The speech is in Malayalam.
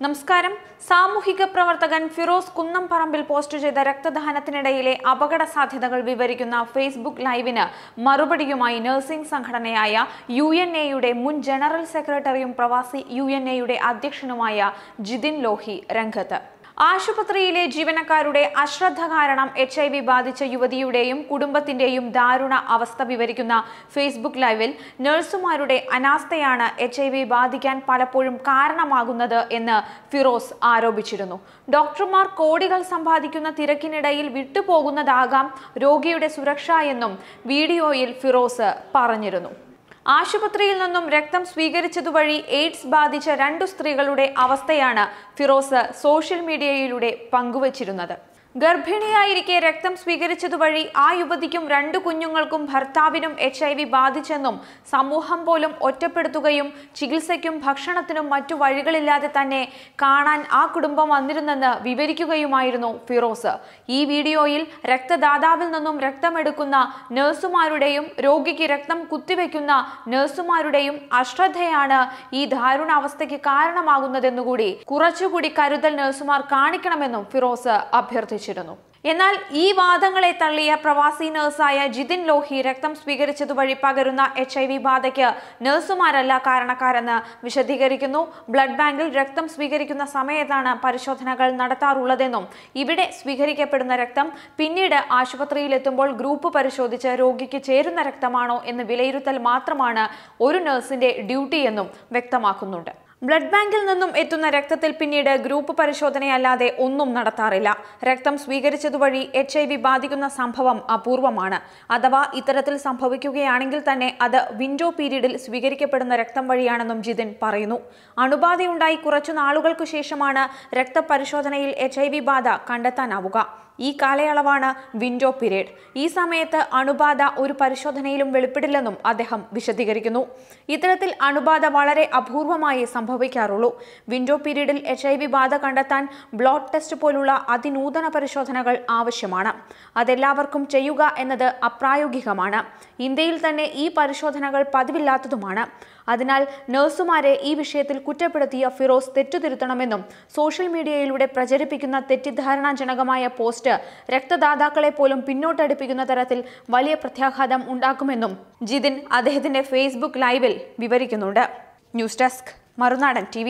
നമസ്കാരം. സാമൂഹിക പ്രവർത്തകൻ ഫിറോസ് കുന്നംപറമ്പിൽ പോസ്റ്റ് ചെയ്ത രക്തദാനത്തിനിടയിലെ അപകട സാധ്യതകൾ വിവരിക്കുന്ന ഫേസ്ബുക്ക് ലൈവിന് മറുപടിയുമായി നഴ്സിംഗ് സംഘടനയായ UNA-യുടെ മുൻ ജനറൽ സെക്രട്ടറിയും പ്രവാസി UNA-യുടെ അധ്യക്ഷനുമായ ജിതിൻ ലോഹി രംഗത്ത്. ആശുപത്രിയിലെ ജീവനക്കാരുടെ അശ്രദ്ധ കാരണം HIV ബാധിച്ച യുവതിയുടെയും കുടുംബത്തിന്റെയും ദാരുണ അവസ്ഥ വിവരിക്കുന്ന ഫേസ്ബുക്ക് ലൈവിൽ നഴ്സുമാരുടെ അനാസ്ഥയാണ് HIV ബാധിക്കാൻ പലപ്പോഴും കാരണമാകുന്നത് എന്ന് ഫിറോസ് ആരോപിച്ചിരുന്നു. ഡോക്ടർമാർ കോടികൾ സമ്പാദിക്കുന്ന തിരക്കിനിടയിൽ വിട്ടുപോകുന്നതാകാം രോഗിയുടെ സുരക്ഷ എന്നും വീഡിയോയിൽ ഫിറോസ് പറഞ്ഞിരുന്നു. ആശുപത്രിയിൽ നിന്നും രക്തം സ്വീകരിച്ചതുവഴി എയ്ഡ്സ് ബാധിച്ച 2 സ്ത്രീകളുടെ അവസ്ഥയാണ് ഫിറോസ് സോഷ്യൽ മീഡിയയിലൂടെ പങ്കുവച്ചിരുന്നത്. ഗർഭിണിയായിരിക്കെ രക്തം സ്വീകരിച്ചതുവഴി ആ യുവതിക്കും 2 കുഞ്ഞുങ്ങൾക്കും ഭർത്താവിനും HIV ബാധിച്ചെന്നും സമൂഹം പോലും ഒറ്റപ്പെടുത്തുകയും ചികിത്സയ്ക്കും ഭക്ഷണത്തിനും മറ്റു വഴികളില്ലാതെ തന്നെ കാണാൻ ആ കുടുംബം വന്നിരുന്നെന്ന് വിവരിക്കുകയുമായിരുന്നു ഫിറോസ്. ഈ വീഡിയോയിൽ രക്തദാതാവിൽ നിന്നും രക്തമെടുക്കുന്ന നഴ്സുമാരുടെയും രോഗിക്ക് രക്തം കുത്തിവെക്കുന്ന നഴ്സുമാരുടെയും അശ്രദ്ധയാണ് ഈ ദാരുണാവസ്ഥയ്ക്ക് കാരണമാകുന്നതെന്നുകൂടി കുറച്ചുകൂടി കരുതൽ നഴ്സുമാർ കാണിക്കണമെന്നും ഫിറോസ് അഭ്യർത്ഥിച്ചു. എന്നാൽ ഈ വാദങ്ങളെ തള്ളിയ പ്രവാസി നഴ്സായ ജിതിൻ ലോഹി രക്തം സ്വീകരിച്ചതുവഴി പകരുന്ന HIV ബാധയ്ക്ക് നഴ്സുമാരല്ല കാരണക്കാരെന്ന് വിശദീകരിക്കുന്നു. ബ്ലഡ് ബാങ്കിൽ രക്തം സ്വീകരിക്കുന്ന സമയത്താണ് പരിശോധനകൾ നടത്താറുള്ളതെന്നും ഇവിടെ സ്വീകരിക്കപ്പെടുന്ന രക്തം പിന്നീട് ആശുപത്രിയിലെത്തുമ്പോൾ ഗ്രൂപ്പ് പരിശോധിച്ച് രോഗിക്ക് ചേരുന്ന രക്തമാണോ എന്ന് വിലയിരുത്തൽ മാത്രമാണ് ഒരു നഴ്സിന്റെ ഡ്യൂട്ടി എന്നും വ്യക്തമാക്കുന്നുണ്ട്. ബ്ലഡ് ബാങ്കിൽ നിന്നും എത്തുന്ന രക്തത്തിൽ പിന്നീട് ഗ്രൂപ്പ് പരിശോധനയല്ലാതെ ഒന്നും നടത്താറില്ല. രക്തം സ്വീകരിച്ചതുവഴി HIV ബാധിക്കുന്ന സംഭവം അപൂർവമാണ്. അഥവാ ഇത്തരത്തിൽ സംഭവിക്കുകയാണെങ്കിൽ തന്നെ അത് വിൻഡോ പീരീഡിൽ സ്വീകരിക്കപ്പെടുന്ന രക്തം വഴിയാണെന്നും ജിതിൻ പറയുന്നു. അണുബാധയുണ്ടായി കുറച്ചു നാളുകൾക്കു ശേഷമാണ് രക്തപരിശോധനയിൽ HIV ബാധ കണ്ടെത്താനാവുക. ഈ കാലയളവാണ് വിൻഡോ പീരീഡ്. ഈ സമയത്ത് അണുബാധ ഒരു പരിശോധനയിലും വെളിപ്പെടില്ലെന്നും അദ്ദേഹം വിശദീകരിക്കുന്നു. ഇത്തരത്തിൽ അണുബാധ വളരെ അപൂർവമായി സംഭവിക്കാറുള്ളൂ. വിൻഡോ പീരീഡിൽ HIV ബാധ കണ്ടെത്താൻ ബ്ലഡ് ടെസ്റ്റ് പോലുള്ള അതിനൂതന പരിശോധനകൾ ആവശ്യമാണ്. അതെല്ലാവർക്കും ചെയ്യുക എന്നത് അപ്രായോഗികമാണ്. ഇന്ത്യയിൽ തന്നെ ഈ പരിശോധനകൾ പതിവില്ലാത്തതുമാണ്. അതിനാൽ നഴ്സുമാരെ ഈ വിഷയത്തിൽ കുറ്റപ്പെടുത്തിയ ഫിറോസ് തെറ്റുതിരുത്തണമെന്നും സോഷ്യൽ മീഡിയയിലൂടെ പ്രചരിപ്പിക്കുന്ന തെറ്റിദ്ധാരണാജനകമായ പോസ്റ്റ് രക്തദാതാക്കളെ പോലും പിന്നോട്ടടിപ്പിക്കുന്ന തരത്തിൽ വലിയ പ്രത്യാഘാതം ഉണ്ടാക്കുമെന്നും ജിതിൻ അദ്ദേഹത്തിന്റെ ഫേസ്ബുക്ക് ലൈവിൽ വിവരിക്കുന്നുണ്ട്. ന്യൂസ് ഡെസ്ക്, മറുനാടൻ TV.